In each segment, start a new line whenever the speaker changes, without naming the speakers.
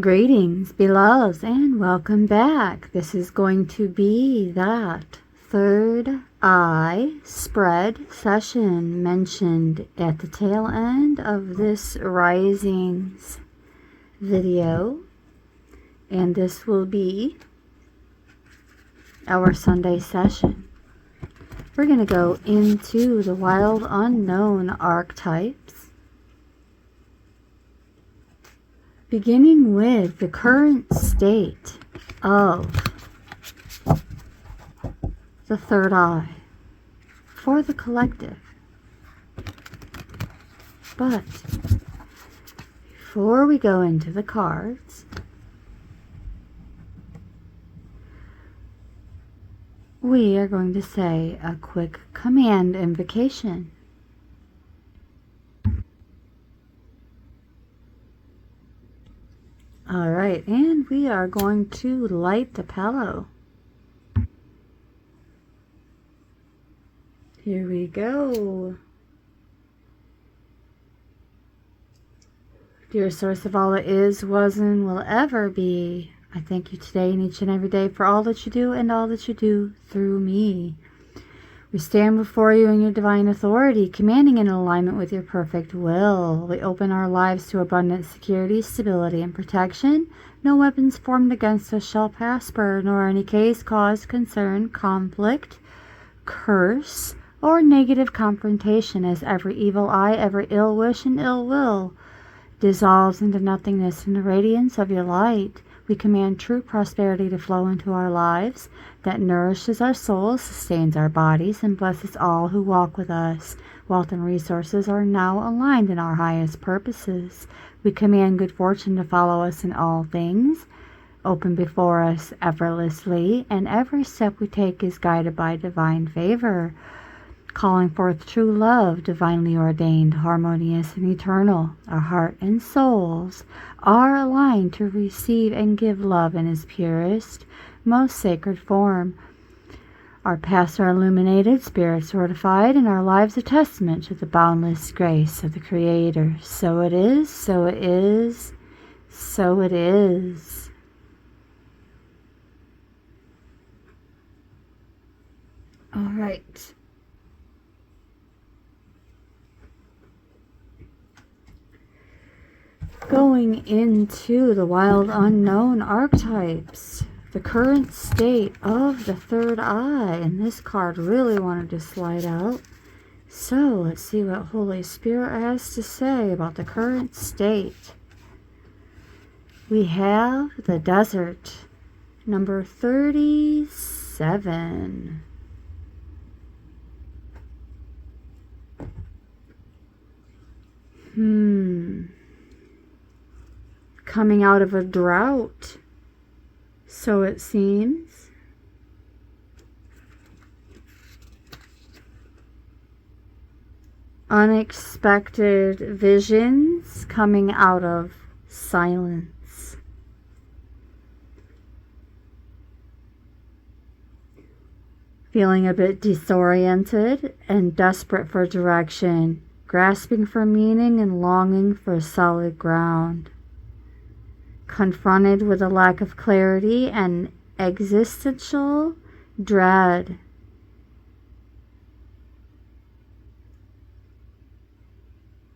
Greetings, beloveds, and welcome back. This is going to be that third eye spread session mentioned at the tail end of this risings video. And this will be our Sunday session. We're going to go into the wild unknown archetypes, beginning with the current state of the third eye for the collective. But before we go into the cards, we are going to say a quick command invocation. Alright, and we are going to light the pillow. Here we go. Dear source of all that is, was, and will ever be, I thank you today and each and every day for all that you do and all that you do through me. We stand before you in your divine authority, commanding in alignment with your perfect will. We open our lives to abundant security, stability, and protection. No weapons formed against us shall prosper, nor any case, cause, concern, conflict, curse, or negative confrontation, as every evil eye, every ill wish, and ill will dissolves into nothingness in the radiance of your light. We command true prosperity to flow into our lives that nourishes our souls, sustains our bodies, and blesses all who walk with us. Wealth and resources are now aligned in our highest purposes. We command good fortune to follow us in all things, open before us effortlessly, and every step we take is guided by divine favor, calling forth true love, divinely ordained, harmonious, and eternal. Our heart and souls are aligned to receive and give love in its purest, most sacred form. Our paths are illuminated, spirits fortified, and our lives a testament to the boundless grace of the Creator. So it is, so it is, so it is. All right. Going into the wild unknown archetypes, the current state of the third eye, and this card really wanted to slide out. So let's see what Holy Spirit has to say about the current state. We have the desert, number 37. Coming out of a drought, so it seems. Unexpected visions coming out of silence. Feeling a bit disoriented and desperate for direction, grasping for meaning and longing for solid ground. Confronted with a lack of clarity and existential dread.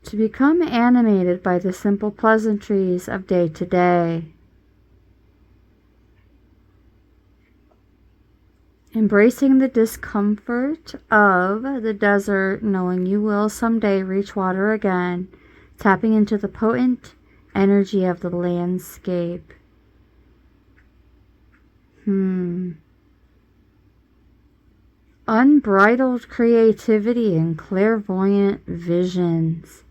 To become animated by the simple pleasantries of day to day. Embracing the discomfort of the desert, knowing you will someday reach water again. Tapping into the potent energy of the landscape. Unbridled creativity and clairvoyant visions.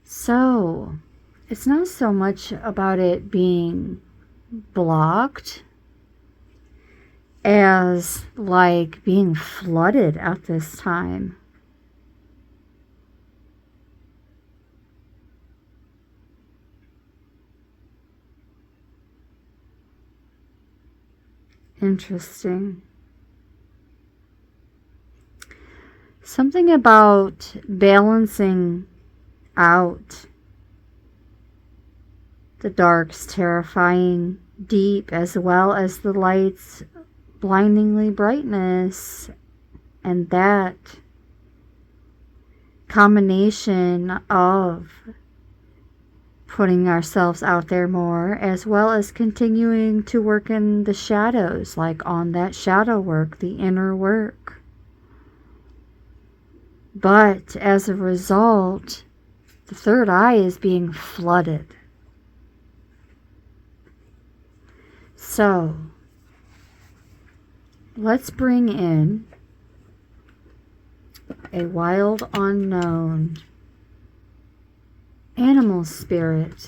So, it's not so much about it being blocked as like being flooded at this time. Interesting. Something about balancing out the dark's terrifying deep as well as the light's blindingly brightness, and that combination of putting ourselves out there more as well as continuing to work in the shadows, like on that shadow work, the inner work. But as a result, the third eye is being flooded. So, let's bring in a wild unknown animal spirit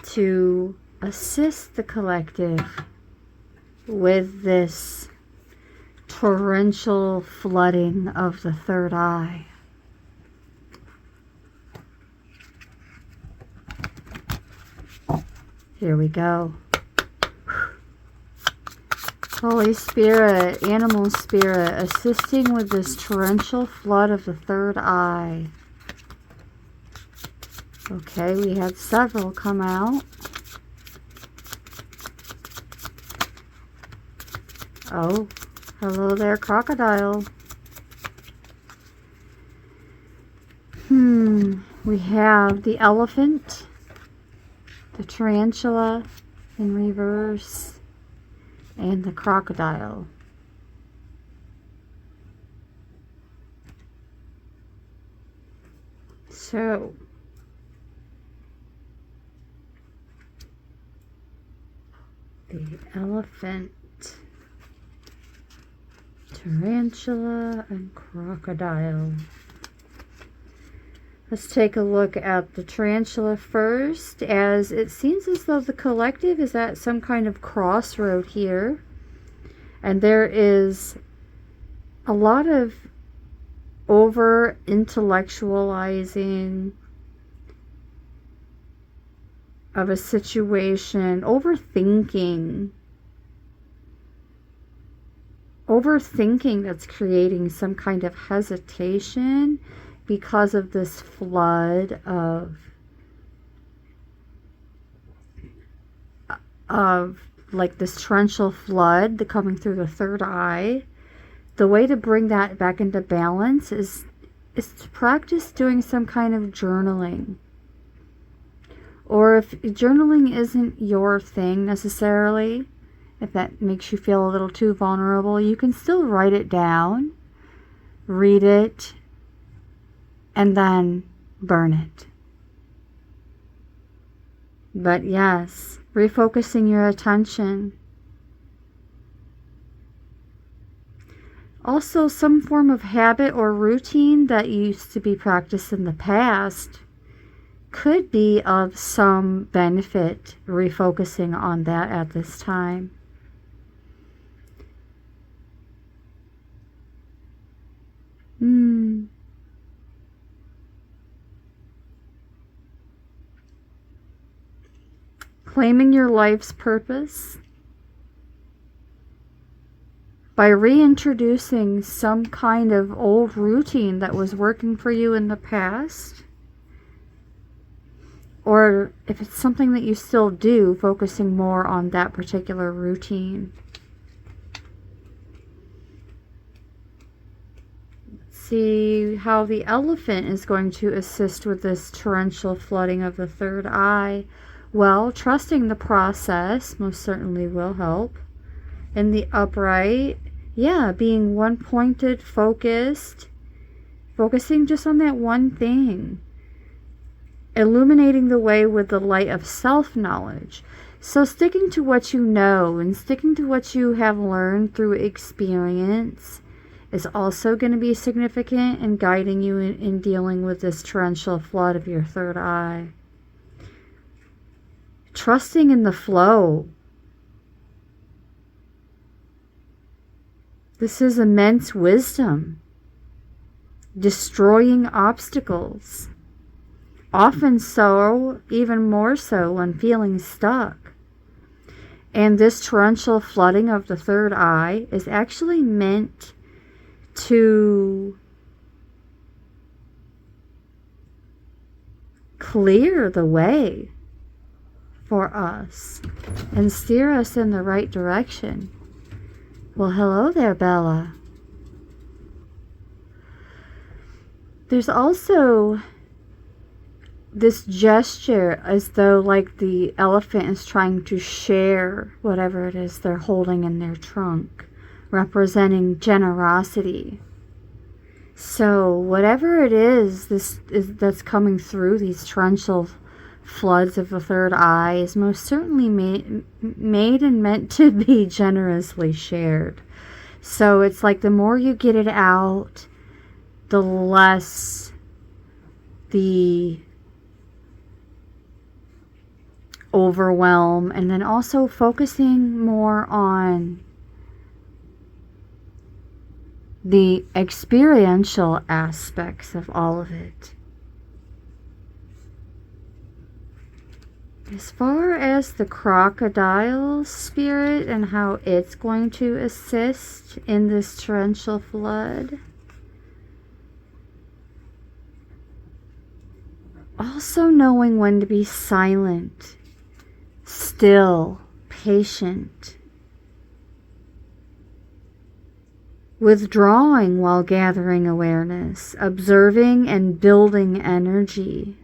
to assist the collective with this torrential flooding of the third eye. Here we go. Holy Spirit, animal spirit, assisting with this torrential flood of the third eye. Okay, we had several come out. Oh, hello there, crocodile. We have the elephant, the tarantula in reverse, and the crocodile. So, the elephant, tarantula, and crocodile. Let's take a look at the tarantula first, as it seems as though the collective is at some kind of crossroad here. And there is a lot of over-intellectualizing of a situation, overthinking that's creating some kind of hesitation because of this flood of like this torrential flood coming through the third eye. The way to bring that back into balance is to practice doing some kind of journaling. Or if journaling isn't your thing necessarily, if that makes you feel a little too vulnerable, you can still write it down, read it, and then burn it. But yes, refocusing your attention. Also, some form of habit or routine that used to be practiced in the past could be of some benefit, refocusing on that at this time. Claiming your life's purpose by reintroducing some kind of old routine that was working for you in the past, or if it's something that you still do, focusing more on that particular routine. Let's see how the elephant is going to assist with this torrential flooding of the third eye. Well, trusting the process most certainly will help. In the upright, being one-pointed, focused, focusing just on that one thing. Illuminating the way with the light of self-knowledge. So sticking to what you know and sticking to what you have learned through experience is also going to be significant in guiding you in dealing with this torrential flood of your third eye. Trusting in the flow. This is immense wisdom. Destroying obstacles. Often so, even more so when feeling stuck. And this torrential flooding of the third eye is actually meant to clear the way for us and steer us in the right direction. Well, hello there, Bella. There's also this gesture as though like the elephant is trying to share whatever it is they're holding in their trunk, representing generosity. So whatever it is that's coming through these torrential floods of the third eye is most certainly made and meant to be generously shared. So it's like the more you get it out, the less the overwhelm, and then also focusing more on the experiential aspects of all of it. As far as the crocodile spirit and how it's going to assist in this torrential flood, also knowing when to be silent, still, patient, withdrawing while gathering awareness, observing and building energy.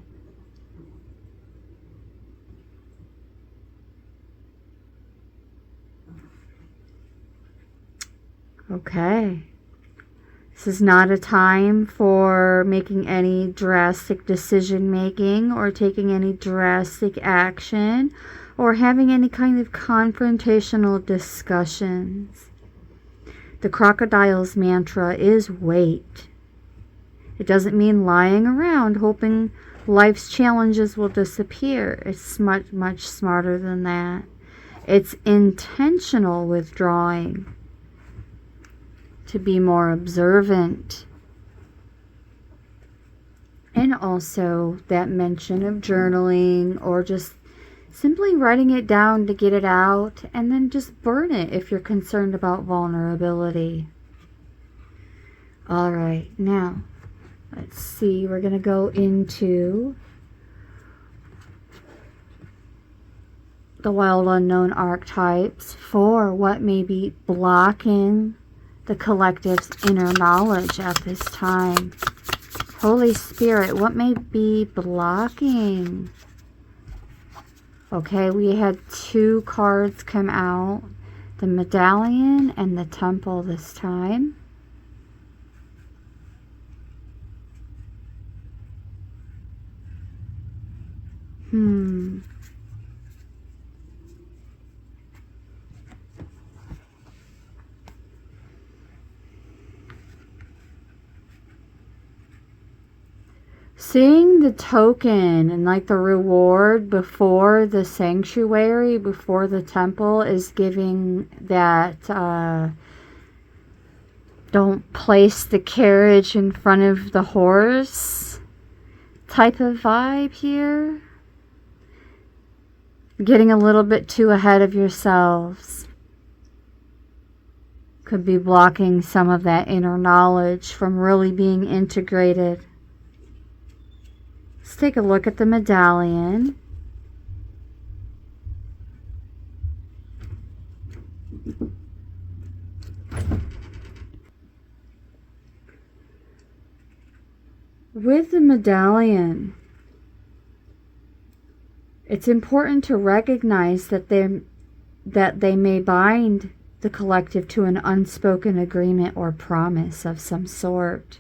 Okay. This is not a time for making any drastic decision making or taking any drastic action or having any kind of confrontational discussions. The crocodile's mantra is wait. It doesn't mean lying around hoping life's challenges will disappear. It's much, much smarter than that. It's intentional withdrawing to be more observant. And also that mention of journaling or just simply writing it down to get it out, and then just burn it if you're concerned about vulnerability. All right, now let's see, we're going to go into the wild unknown archetypes for what may be blocking the collective's inner knowledge at this time. Holy Spirit, what may be blocking? Okay, we had two cards come out, the medallion and the temple this time. Seeing the token and like the reward before the sanctuary, before the temple, is giving that don't place the carriage in front of the horse type of vibe here. Getting a little bit too ahead of yourselves could be blocking some of that inner knowledge from really being integrated. Let's take a look at the medallion. With the medallion, it's important to recognize that they may bind the collective to an unspoken agreement or promise of some sort.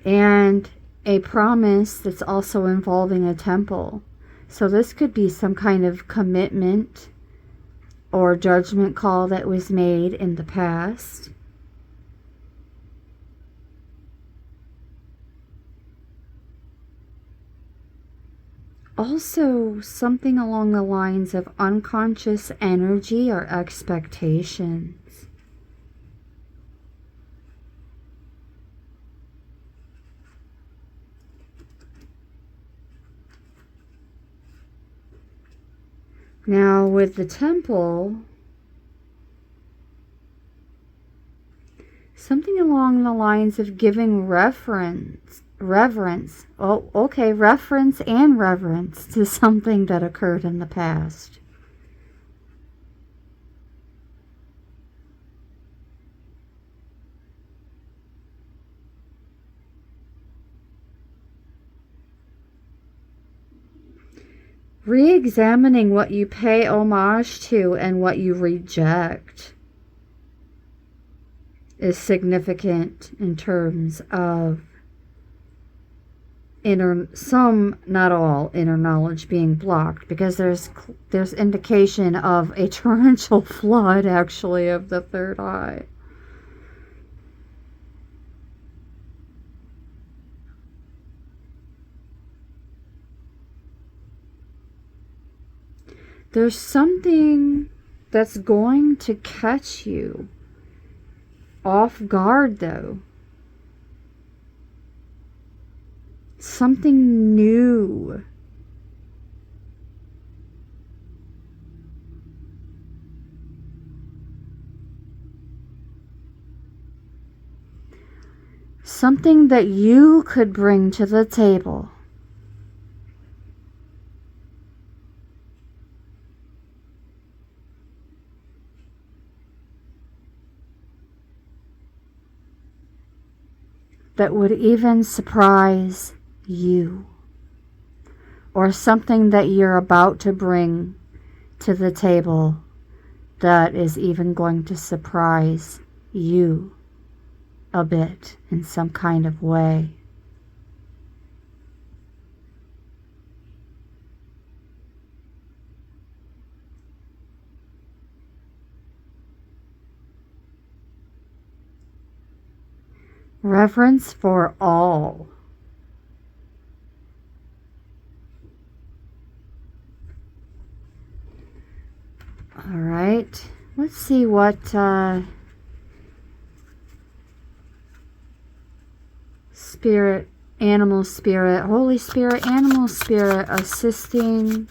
And a promise that's also involving a temple. So this could be some kind of commitment or judgment call that was made in the past. Also, something along the lines of unconscious energy or expectations. Now with the temple, along the lines of giving reverence. Oh, okay, reference and reverence to something that occurred in the past. Re-examining what you pay homage to and what you reject is significant in terms of some, not all, inner knowledge being blocked, because there's indication of a torrential flood, actually, of the third eye. There's something that's going to catch you off guard, though. Something new. Something that you could bring to the table. That would even surprise you, or something that you're about to bring to the table that is even going to surprise you a bit in some kind of way. Reverence for all. All right, let's see what spirit, animal spirit, Holy Spirit, animal spirit assisting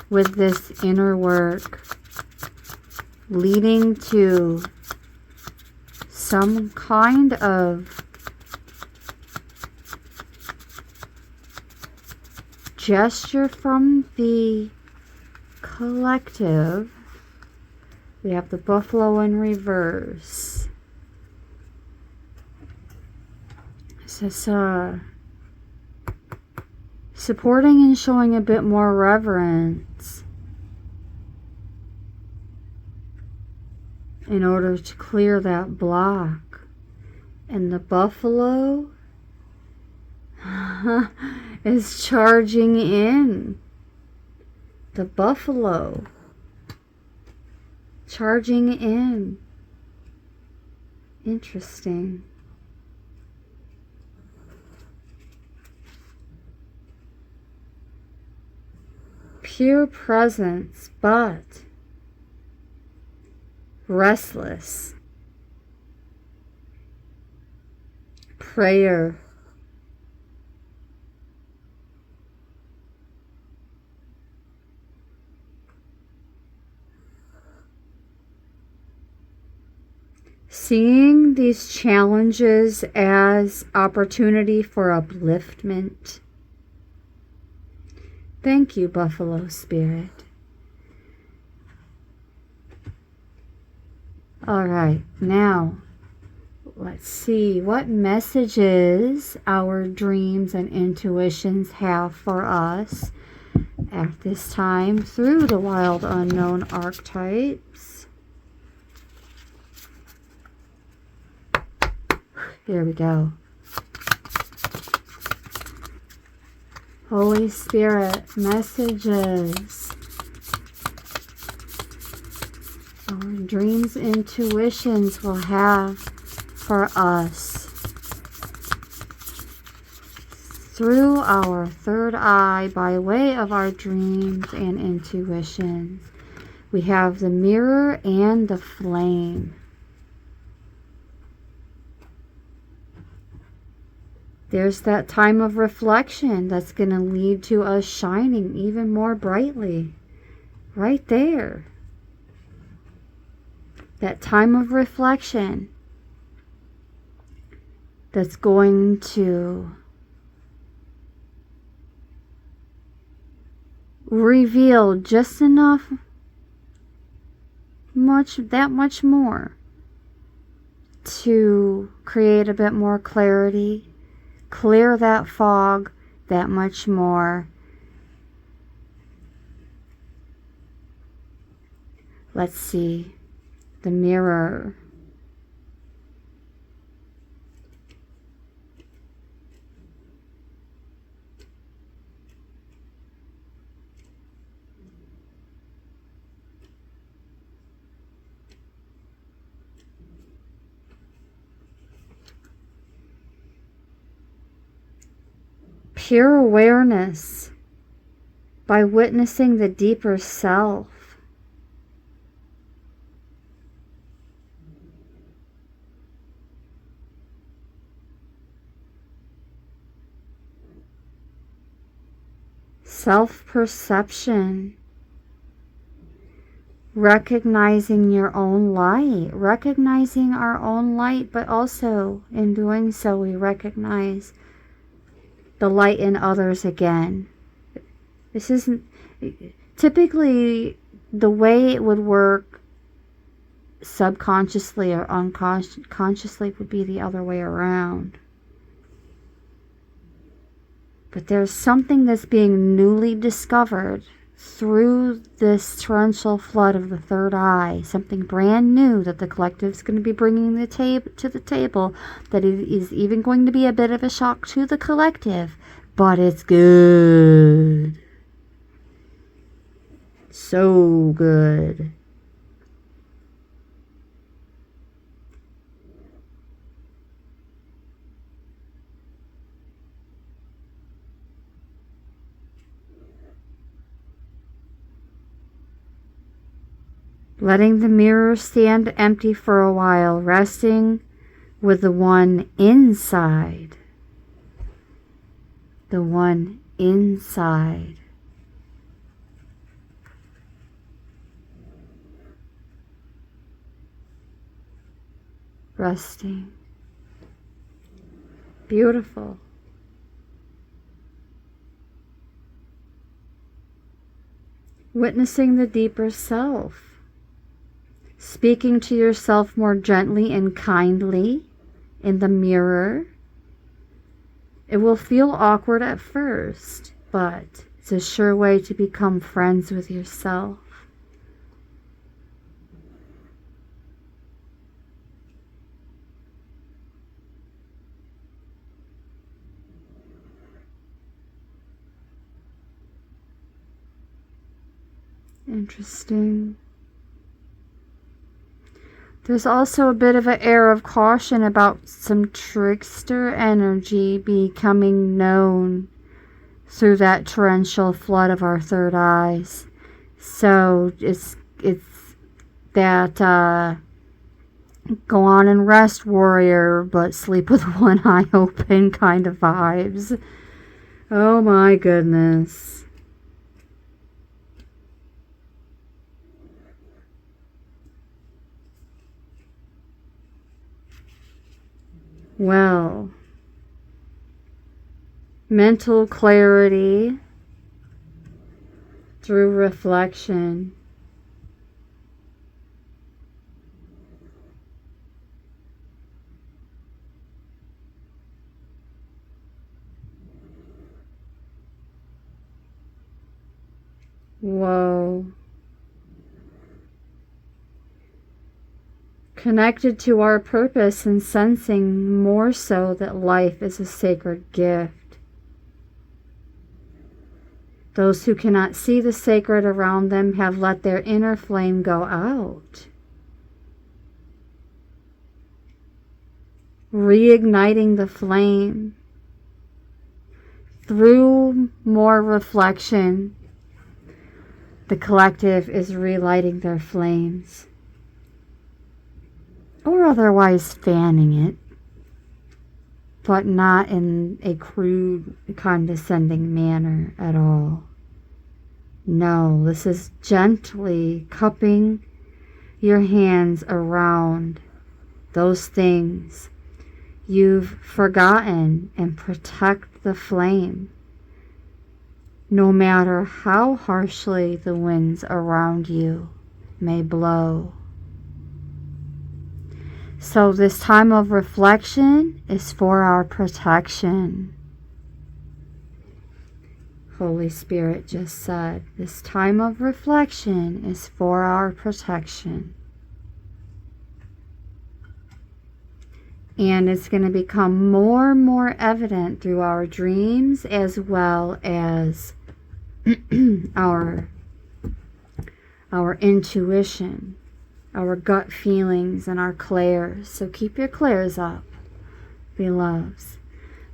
with this inner work, leading to some kind of gesture from the collective. We have the buffalo in reverse. This is supporting and showing a bit more reverence in order to clear that block. And the buffalo is charging in. The buffalo charging in. Interesting. Pure presence, but restless. Prayer. Seeing these challenges as opportunity for upliftment. Thank you, Buffalo Spirit. All right, now let's see what messages our dreams and intuitions have for us at this time through the wild unknown archetypes. Here we go. Holy Spirit, messages. Our dreams, intuitions will have for us through our third eye by way of our dreams and intuitions. We have the mirror and the flame. There's that time of reflection that's going to lead to us shining even more brightly. Right there. That time of reflection. that's going to reveal just enough, that much more to create a bit more clarity, clear that fog that much more. Let's see, the mirror. Pure awareness by witnessing the deeper self. Self-perception. Recognizing your own light. Recognizing our own light, but also in doing so we recognize the light in others again. This isn't typically the way it would work subconsciously or unconsciously would be the other way around. But there's something that's being newly discovered through this torrential flood of the third eye, something brand new that the collective is going to be bringing to the table, that it is even going to be a bit of a shock to the collective, but it's good. So good. Letting the mirror stand empty for a while, resting with the one inside. The one inside. Resting. Beautiful. Witnessing the deeper self. Speaking to yourself more gently and kindly in the mirror. It will feel awkward at first, but it's a sure way to become friends with yourself. Interesting. There's also a bit of an air of caution about some trickster energy becoming known through that torrential flood of our third eyes. So it's that go on and rest, warrior, but sleep with one eye open kind of vibes. Oh my goodness. Well, mental clarity through reflection. Whoa. Connected to our purpose and sensing more so that life is a sacred gift. Those who cannot see the sacred around them have let their inner flame go out. Reigniting the flame through more reflection. The collective is relighting their flames. Or otherwise fanning it, but not in a crude, condescending manner at all. No, this is gently cupping your hands around those things you've forgotten, and protect the flame, no matter how harshly the winds around you may blow. So this time of reflection is for our protection. Holy Spirit just said, this time of reflection is for our protection. And it's going to become more and more evident through our dreams as well as our intuition, our gut feelings, and our clairs. So keep your clairs up, beloveds.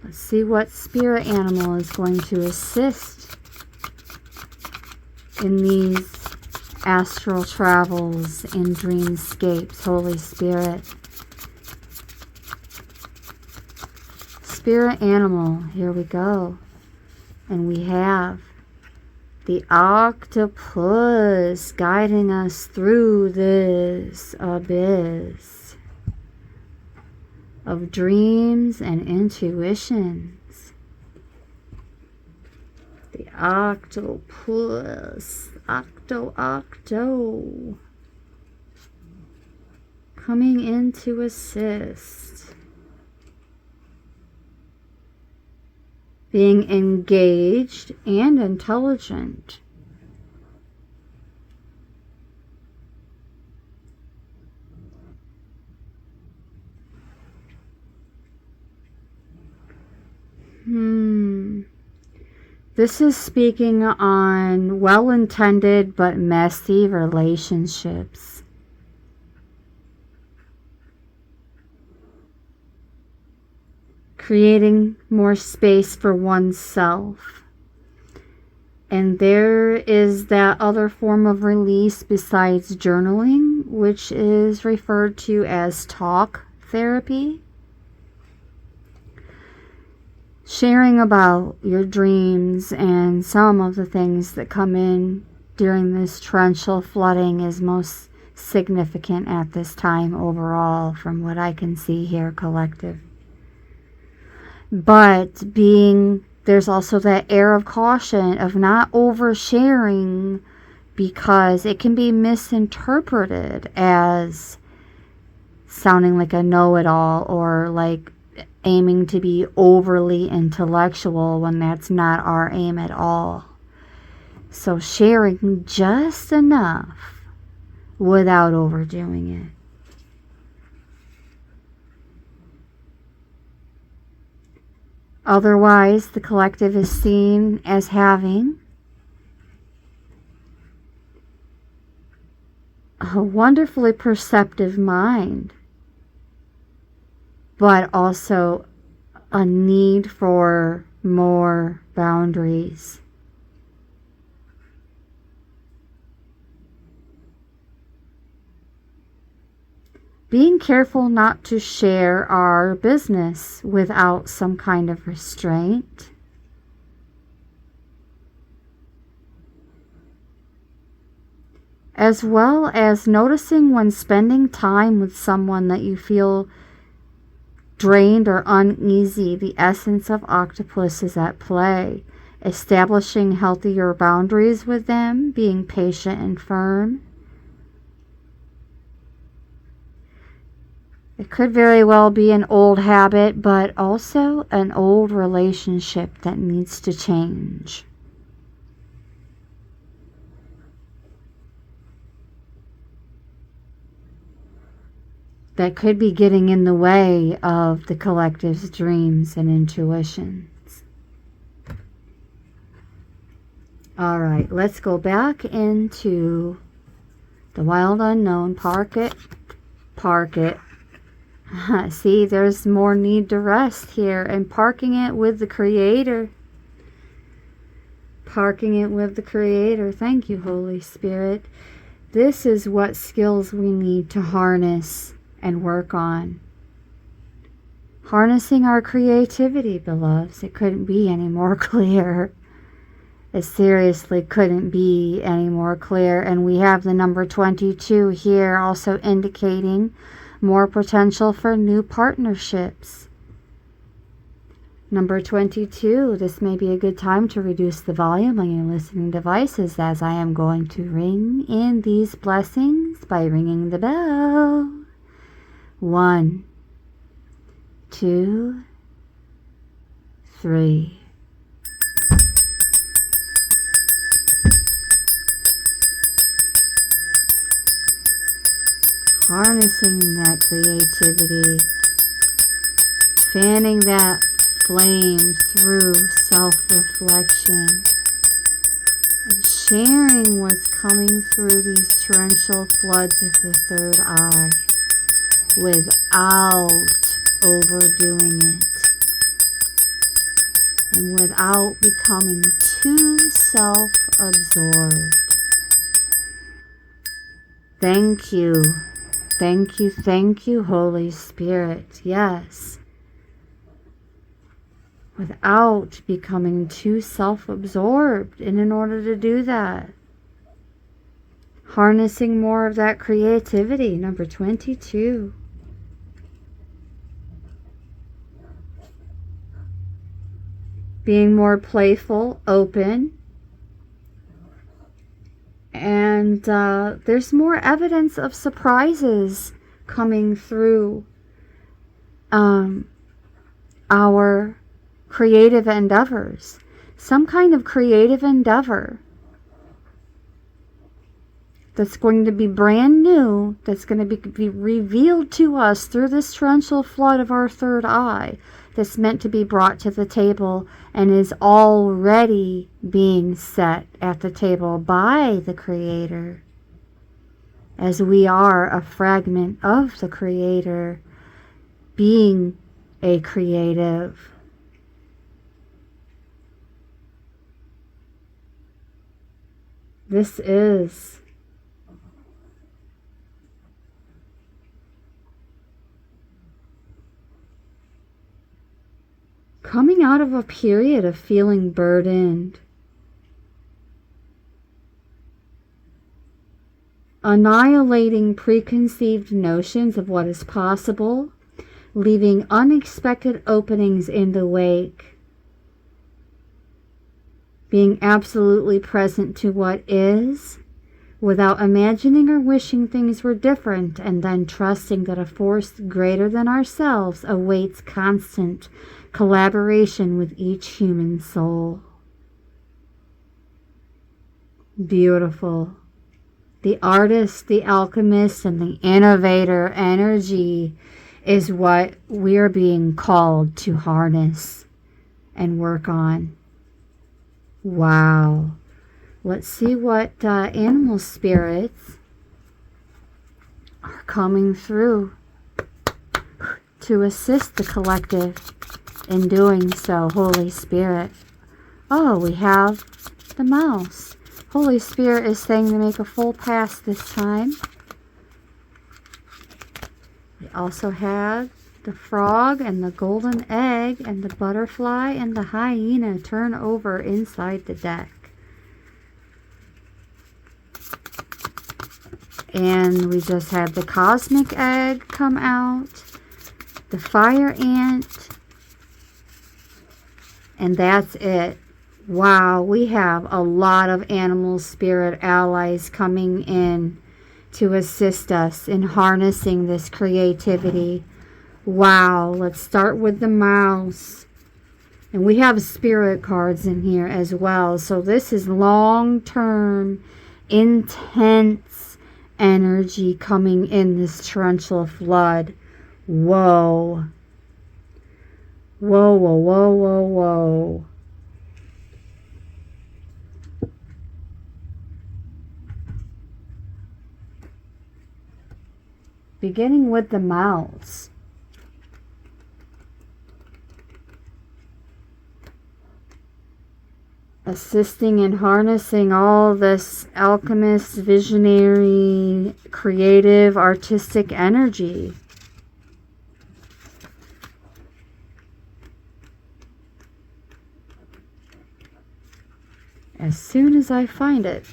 Let's see what spirit animal is going to assist in these astral travels and dreamscapes. Holy Spirit. Spirit animal, here we go. And we have the octopus guiding us through this abyss of dreams and intuitions. The octopus, octo, coming in to assist. Being engaged and intelligent. This is speaking on well-intended but messy relationships. Creating more space for oneself. And there is that other form of release besides journaling, which is referred to as talk therapy. Sharing about your dreams and some of the things that come in during this torrential flooding is most significant at this time overall, from what I can see here, collective. But there's also that air of caution of not oversharing, because it can be misinterpreted as sounding like a know-it-all or like aiming to be overly intellectual when that's not our aim at all. So sharing just enough without overdoing it. Otherwise, the collective is seen as having a wonderfully perceptive mind, but also a need for more boundaries. Being careful not to share our business without some kind of restraint. As well as noticing when spending time with someone that you feel drained or uneasy, the essence of octopus is at play. Establishing healthier boundaries with them, being patient and firm. It could very well be an old habit, but also an old relationship that needs to change. That could be getting in the way of the collective's dreams and intuitions. All right, let's go back into the wild unknown. Park it. See, there's more need to rest here, and parking it with the Creator. Parking it with the Creator. Thank you, Holy Spirit. This is what skills we need to harness and work on. Harnessing our creativity, beloveds. It couldn't be any more clear. It seriously couldn't be any more clear. And we have the number 22 here, also indicating more potential for new partnerships. Number 22, this may be a good time to reduce the volume on your listening devices, as I am going to ring in these blessings by ringing the bell. 1, 2, 3. Harnessing that creativity, fanning that flame through self-reflection, and sharing what's coming through these torrential floods of the third eye without overdoing it and without becoming too self-absorbed. Thank you. Thank you, thank you, Holy Spirit. Yes. Without becoming too self-absorbed. And in order to do that, harnessing more of that creativity. Number 22. Being more playful, open. And there's more evidence of surprises coming through our creative endeavors. Some kind of creative endeavor that's going to be brand new, that's going to be revealed to us through this torrential flood of our third eye, that's meant to be brought to the table and is already being set at the table by the Creator, as we are a fragment of the Creator, being a creative. This is coming out of a period of feeling burdened, annihilating preconceived notions of what is possible, leaving unexpected openings in the wake, being absolutely present to what is, without imagining or wishing things were different, and then trusting that a force greater than ourselves awaits constant collaboration with each human soul. Beautiful. The artist, the alchemist, and the innovator energy is what we're being called to harness and work on. Wow. Let's see what animal spirits are coming through to assist the collective in doing so. Holy Spirit. Oh, we have the mouse. Holy Spirit is saying to make a full pass this time. We also have the frog and the golden egg and the butterfly and the hyena turn over inside the deck. And we just had the cosmic egg come out, the fire ant, and that's it. Wow, we have a lot of animal spirit allies coming in to assist us in harnessing this creativity. Wow, let's start with the mouse. And we have spirit cards in here as well. So this is long-term, intense energy coming in this torrential flood. Whoa. Whoa, whoa, whoa, whoa, whoa. Beginning with the mouse. Assisting in harnessing all this alchemist, visionary, creative, artistic energy. As soon as I find it.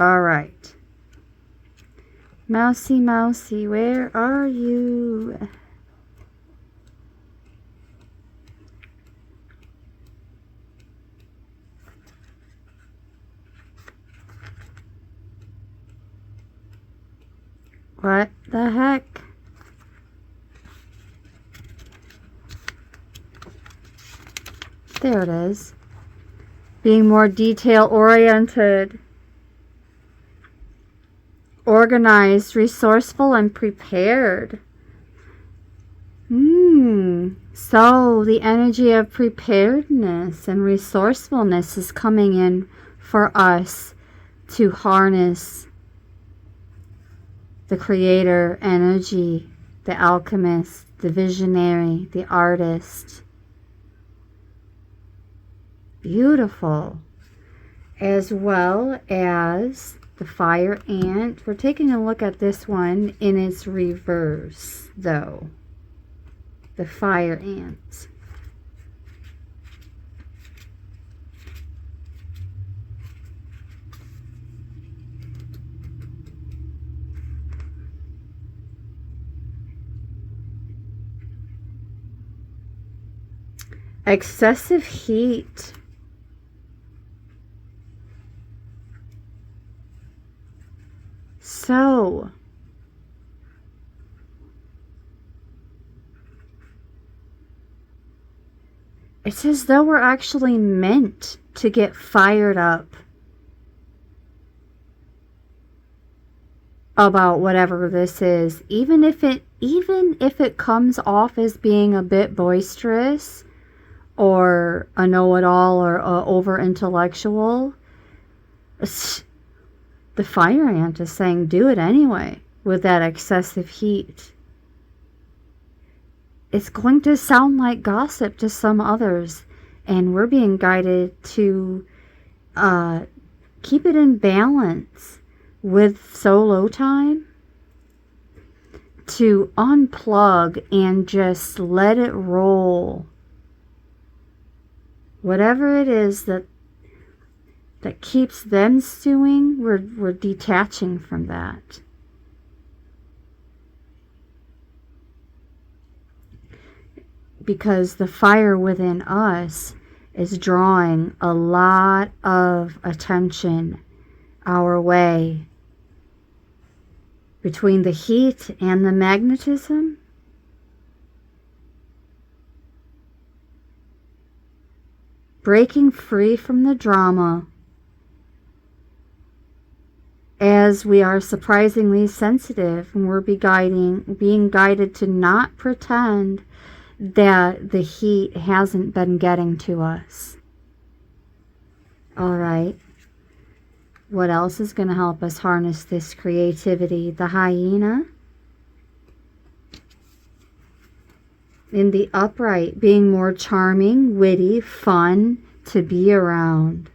All right. Mousy, mousy, where are you? What the heck? There it is. Being more detail-oriented, organized, resourceful, and prepared. So the energy of preparedness and resourcefulness is coming in for us to harness the creator energy, the alchemist, the visionary, the artist. Beautiful. As well as the fire ant. We're taking a look at this one in its reverse, though. The fire ant. Excessive heat. So, it's as though we're actually meant to get fired up about whatever this is, even if it comes off as being a bit boisterous or a know-it-all or a over-intellectual. The fire ant is saying do it anyway with that excessive heat. It's going to sound like gossip to some others, and we're being guided to keep it in balance with solo time, to unplug and just let it roll. Whatever it is that keeps them stewing, we're detaching from that. Because the fire within us is drawing a lot of attention our way. Between the heat and the magnetism, breaking free from the drama, as we are surprisingly sensitive, and we're being guided to not pretend that the heat hasn't been getting to us. All right. What else is going to help us harness this creativity? The hyena. In the upright, being more charming, witty, fun to be around.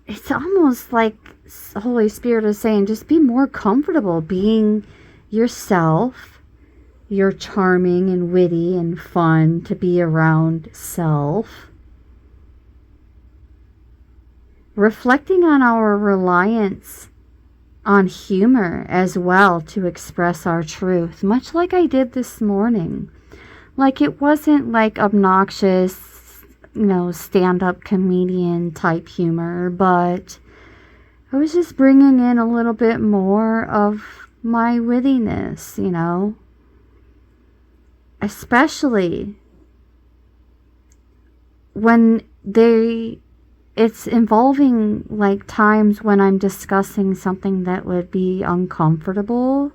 It's almost like the Holy Spirit is saying, just be more comfortable being yourself, your charming and witty and fun to be around self. Reflecting on our reliance on humor as well to express our truth, much like I did this morning. Like it wasn't like obnoxious, stand-up comedian type humor, but I was just bringing in a little bit more of my wittiness, especially when it's involving like times when I'm discussing something that would be uncomfortable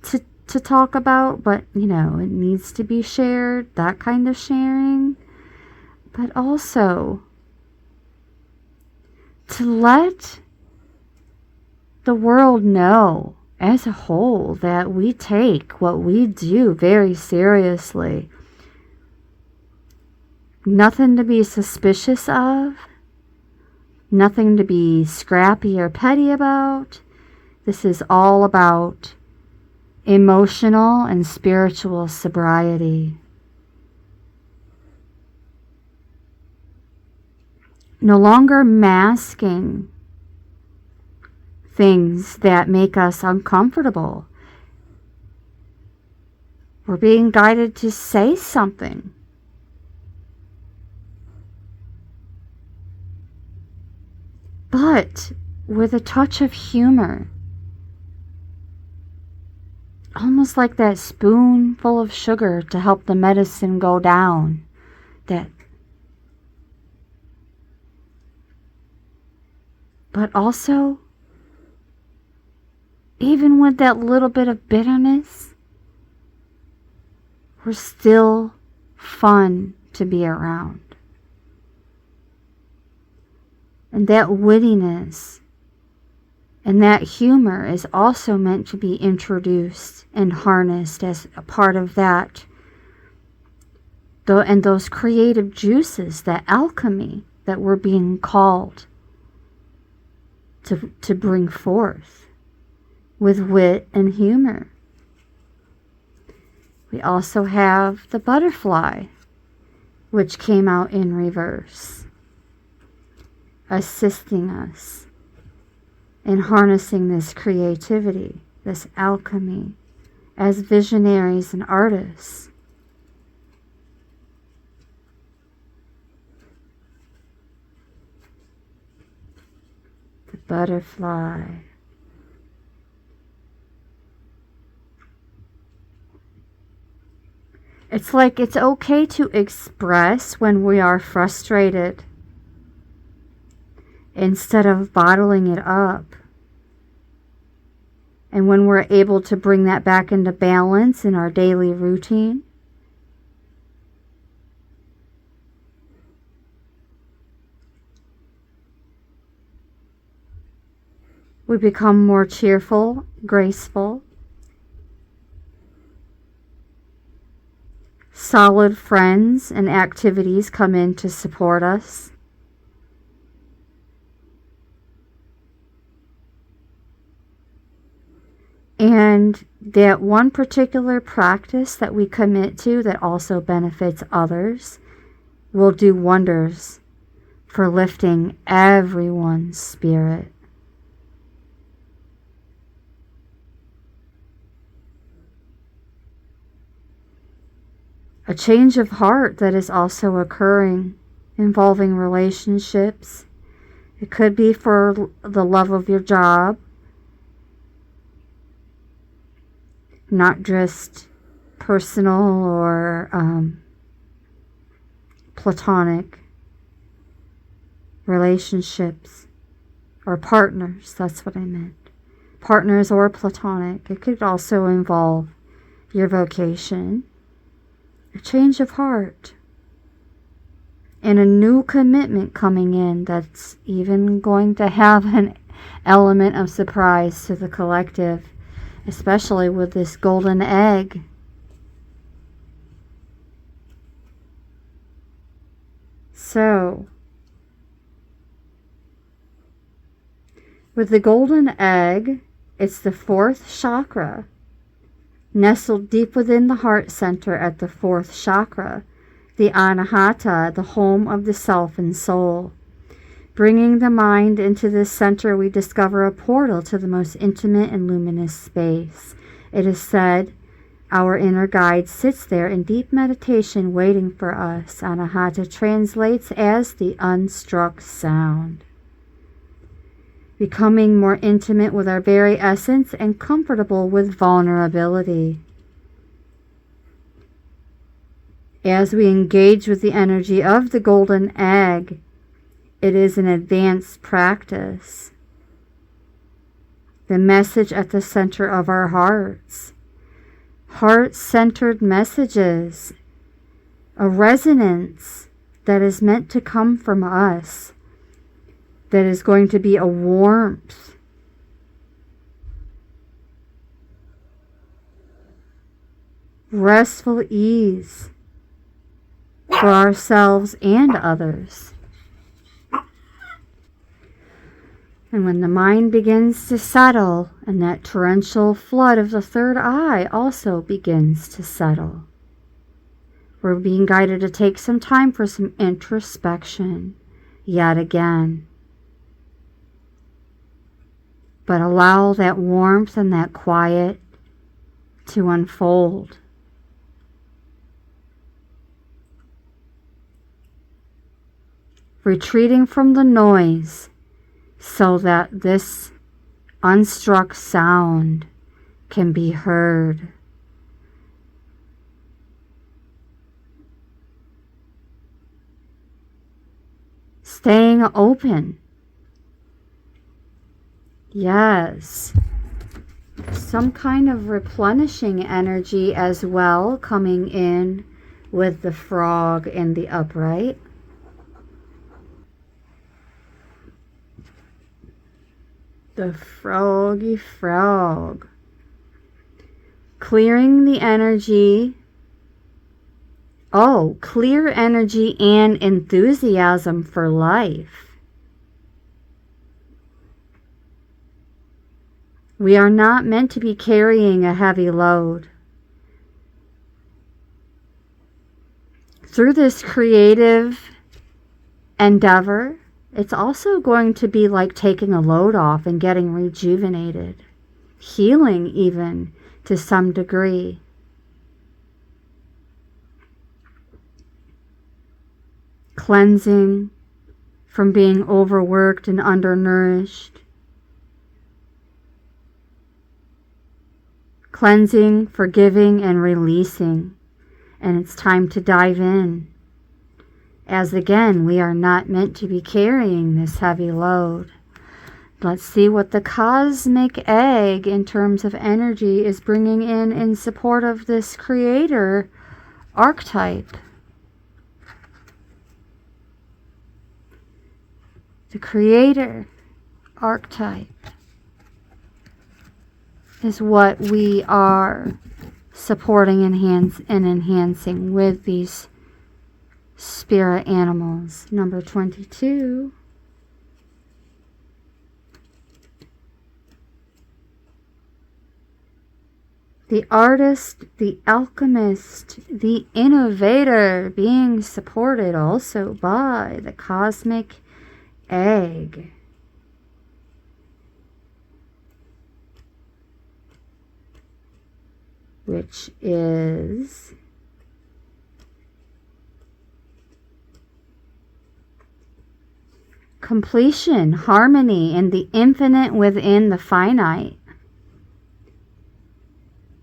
to talk about, but it needs to be shared, that kind of sharing. But also to let the world know as a whole that we take what we do very seriously. Nothing to be suspicious of. Nothing to be scrappy or petty about. This is all about emotional and spiritual sobriety. no longer masking things that make us uncomfortable. We're being guided to say something. But with a touch of humor. Almost like that spoonful of sugar to help the medicine go down. But also, even with that little bit of bitterness, we're still fun to be around. And that wittiness and that humor is also meant to be introduced and harnessed as a part of that. And those creative juices, that alchemy that we're being called to bring forth with wit and humor. We also have the butterfly, which came out in reverse, assisting us in harnessing this creativity, this alchemy, as visionaries and artists. The butterfly. It's like it's okay to express when we are frustrated instead of bottling it up. And when we're able to bring that back into balance in our daily routine, we become more cheerful, graceful, solid friends and activities come in to support us. And that one particular practice that we commit to that also benefits others will do wonders for lifting everyone's spirit. A change of heart that is also occurring involving relationships. It could be for the love of your job, not just personal or platonic relationships, or partners, that's what I meant. Partners or platonic. It could also involve your vocation, a change of heart, and a new commitment coming in that's even going to have an element of surprise to the collective, especially with this golden egg. So, with the golden egg, it's the fourth chakra, nestled deep within the heart center at the fourth chakra, the anahata, the home of the self and soul. Bringing the mind into this center, we discover a portal to the most intimate and luminous space. It is said our inner guide sits there in deep meditation waiting for us. Anahata translates as the unstruck sound. Becoming more intimate with our very essence and comfortable with vulnerability. As we engage with the energy of the golden egg, it is an advanced practice. The message at the center of our hearts. Heart-centered messages. A resonance that is meant to come from us. That is going to be a warmth. Restful ease for ourselves and others. And when the mind begins to settle, and that torrential flood of the third eye also begins to settle, we're being guided to take some time for some introspection. yet again. But allow that warmth and that quiet to unfold. Retreating from the noise so that this unstruck sound can be heard. Staying open. Yes. Some kind of replenishing energy as well coming in with the frog in the upright. The froggy frog. Clearing the energy. Oh, clear energy and enthusiasm for life. We are not meant to be carrying a heavy load. Through this creative endeavor, it's also going to be like taking a load off and getting rejuvenated, healing even to some degree. Cleansing from being overworked and undernourished. Cleansing, forgiving, and releasing. And it's time to dive in. As again, we are not meant to be carrying this heavy load. Let's see what the cosmic egg in terms of energy is bringing in support of this creator archetype. The creator archetype is what we are supporting and enhancing with these spirit animals. Number 22. The artist, the alchemist, the innovator, being supported also by the cosmic egg. Which is completion, harmony, and the infinite within the finite.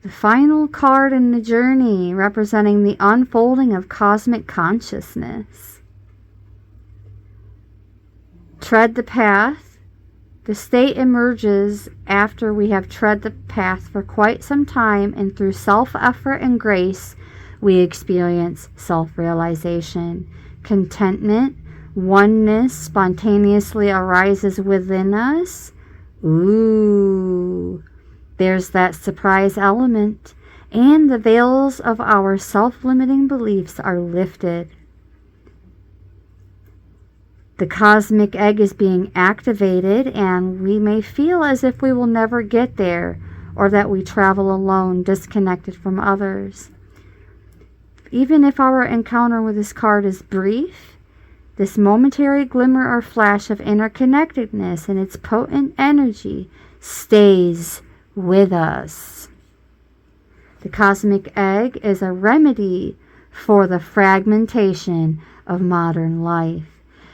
The final card in the journey representing the unfolding of cosmic consciousness. Tread the path. The state emerges after we have tread the path for quite some time, and through self-effort and grace, we experience self-realization. Contentment, oneness spontaneously arises within us. Ooh, there's that surprise element. And the veils of our self-limiting beliefs are lifted. The cosmic egg is being activated, and we may feel as if we will never get there, or that we travel alone, disconnected from others. Even if our encounter with this card is brief, this momentary glimmer or flash of interconnectedness and its potent energy stays with us. The cosmic egg is a remedy for the fragmentation of modern life.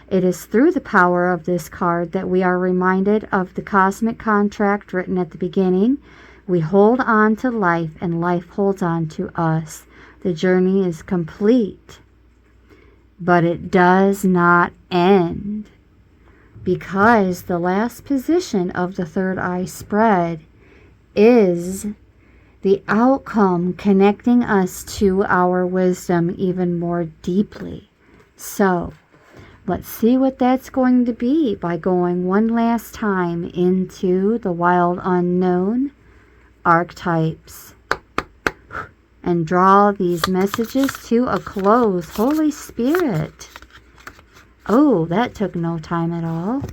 It is through the power of this card that we are reminded of the cosmic contract written at the beginning. We hold on to life, and life holds on to us. The journey is complete, but it does not end, because the last position of the third eye spread is the outcome connecting us to our wisdom even more deeply. So, let's see what that's going to be by going one last time into the wild unknown archetypes and draw these messages to a close. Holy Spirit. Oh, that took no time at all.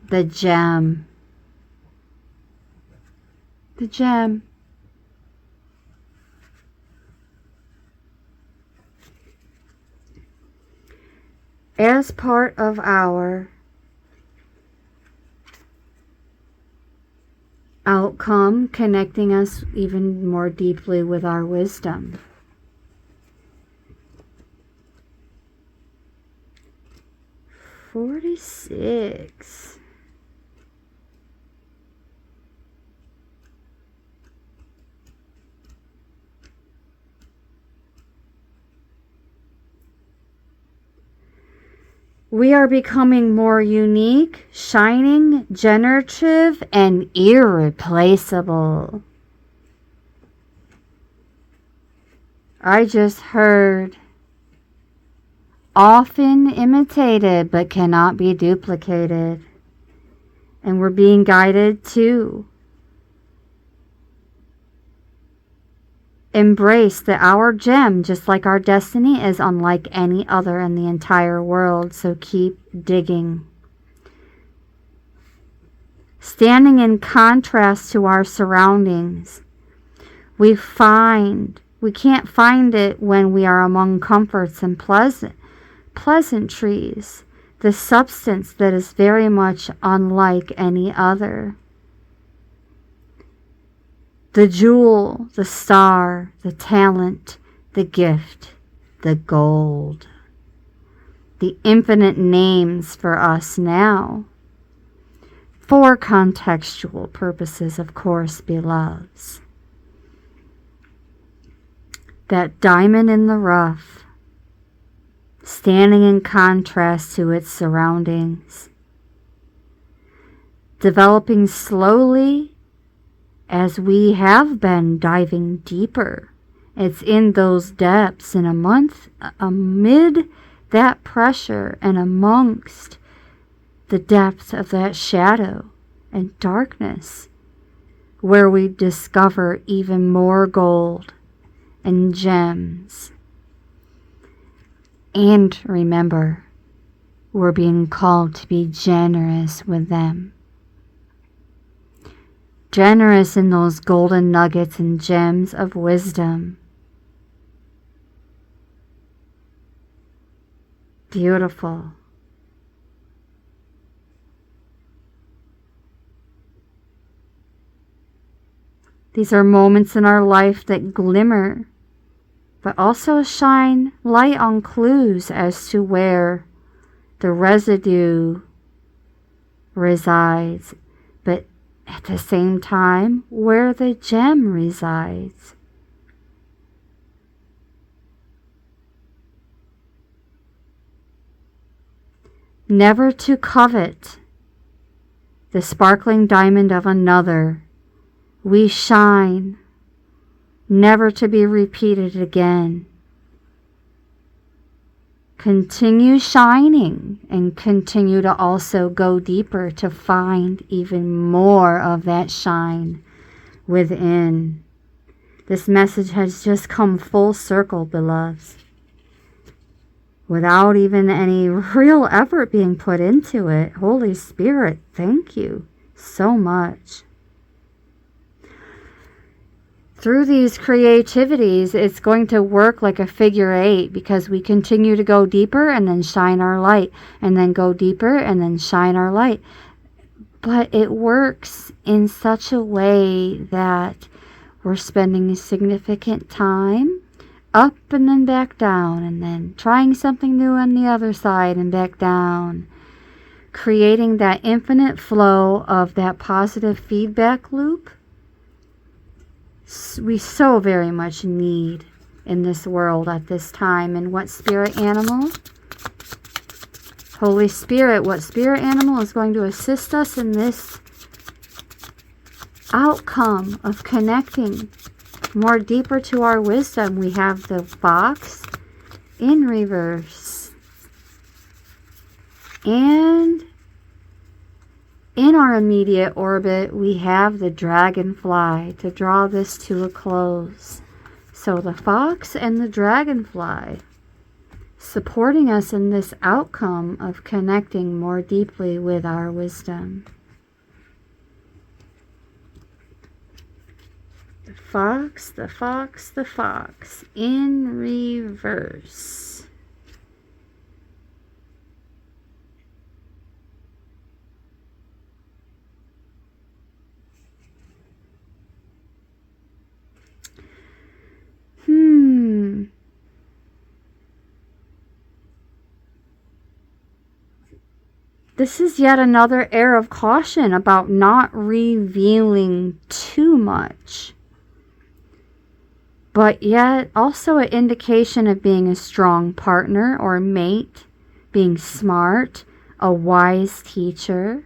The gem. The gem. as part of our outcome, connecting us even more deeply with our wisdom. $46. We are becoming more unique, shining, generative, and irreplaceable. I just heard often imitated but cannot be duplicated. And we're being guided to embrace that our gem, just like our destiny, is unlike any other in the entire world. So keep digging. Standing in contrast to our surroundings, we can't find it when we are among comforts and pleasantries, the substance that is very much unlike any other. The jewel, the star, the talent, the gift, the gold. The infinite names for us now. For contextual purposes, of course, beloveds. That diamond in the rough, standing in contrast to its surroundings. Developing slowly as we have been diving deeper. It's in those depths and amid that pressure and amongst the depth of that shadow and darkness where we discover even more gold and gems. And remember, we're being called to be generous with them. Generous in those golden nuggets and gems of wisdom. Beautiful. These are moments in our life that glimmer, but also shine light on clues as to where the residue resides, but at the same time, where the gem resides. Never to covet the sparkling diamond of another. We shine, never to be repeated again. Continue shining and continue to also go deeper to find even more of that shine within. This message has just come full circle, beloveds, without even any real effort being put into it. Holy Spirit, thank you so much. Through these creativities, it's going to work like a figure 8 because we continue to go deeper and then shine our light, and then go deeper and then shine our light. But it works in such a way that we're spending significant time up and then back down, and then trying something new on the other side and back down, creating that infinite flow of that positive feedback loop we so very much need in this world at this time. And what spirit animal? Holy Spirit, what spirit animal is going to assist us in this outcome of connecting more deeper to our wisdom? We have the fox in reverse. And in our immediate orbit, we have the dragonfly to draw this to a close. So the fox and the dragonfly supporting us in this outcome of connecting more deeply with our wisdom. The fox, the fox, the fox in reverse. this is yet another air of caution about not revealing too much. But yet also an indication of being a strong partner or mate, being smart, a wise teacher.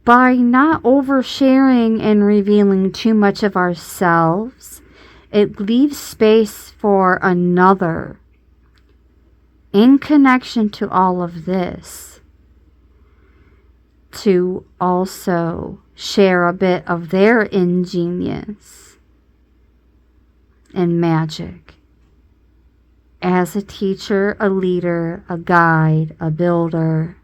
By not oversharing and revealing too much of ourselves, it leaves space for another in connection to all of this to also share a bit of their ingenious and magic as a teacher, a leader, a guide, a builder,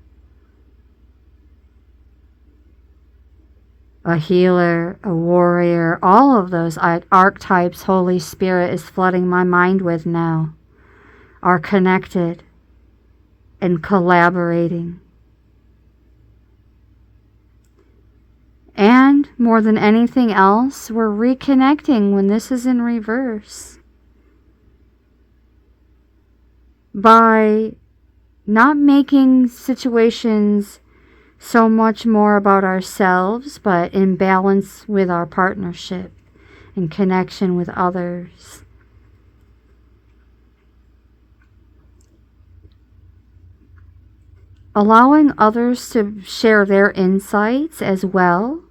a healer, a warrior. All of those archetypes Holy Spirit is flooding my mind with now are connected and collaborating. And more than anything else, we're reconnecting when this is in reverse by not making situations so much more about ourselves, but in balance with our partnership and connection with others. Allowing others to share their insights as well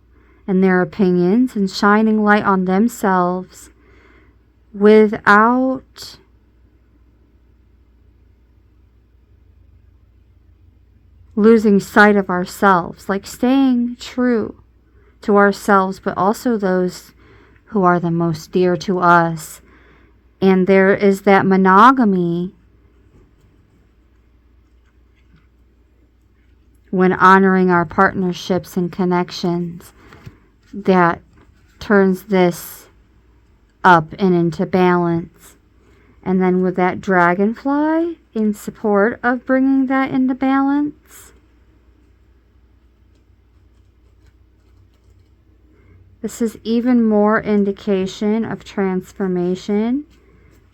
and their opinions, and shining light on themselves without losing sight of ourselves, like staying true to ourselves, but also those who are the most dear to us. And there is that monogamy when honoring our partnerships and connections that turns this up and into balance. And then with that dragonfly in support of bringing that into balance, this is even more indication of transformation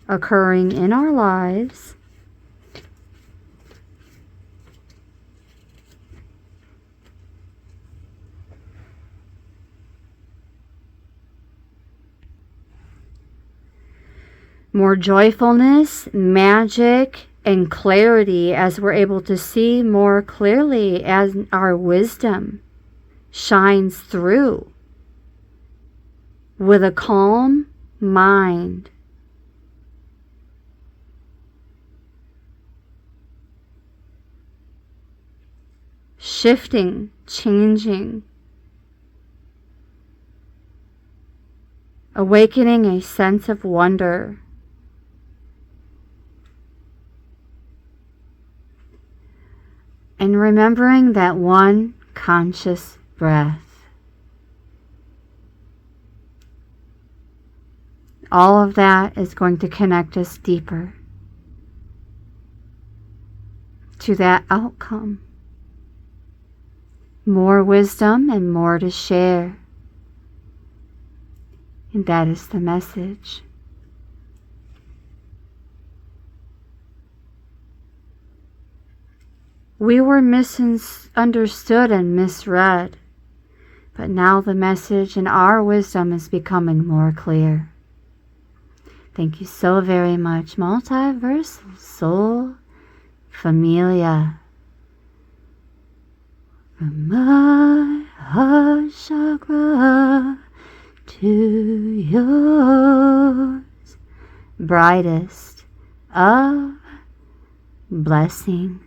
occurring in our lives. More joyfulness, magic, and clarity as we're able to see more clearly as our wisdom shines through with a calm mind. Shifting, changing, awakening a sense of wonder. And remembering that one conscious breath. All of that is going to connect us deeper to that outcome. More wisdom and more to share. And that is the message. We were misunderstood and misread, but now the message and our wisdom is becoming more clear. Thank you so very much, Multiversal Soul Familia. From my heart chakra to yours, brightest of blessings.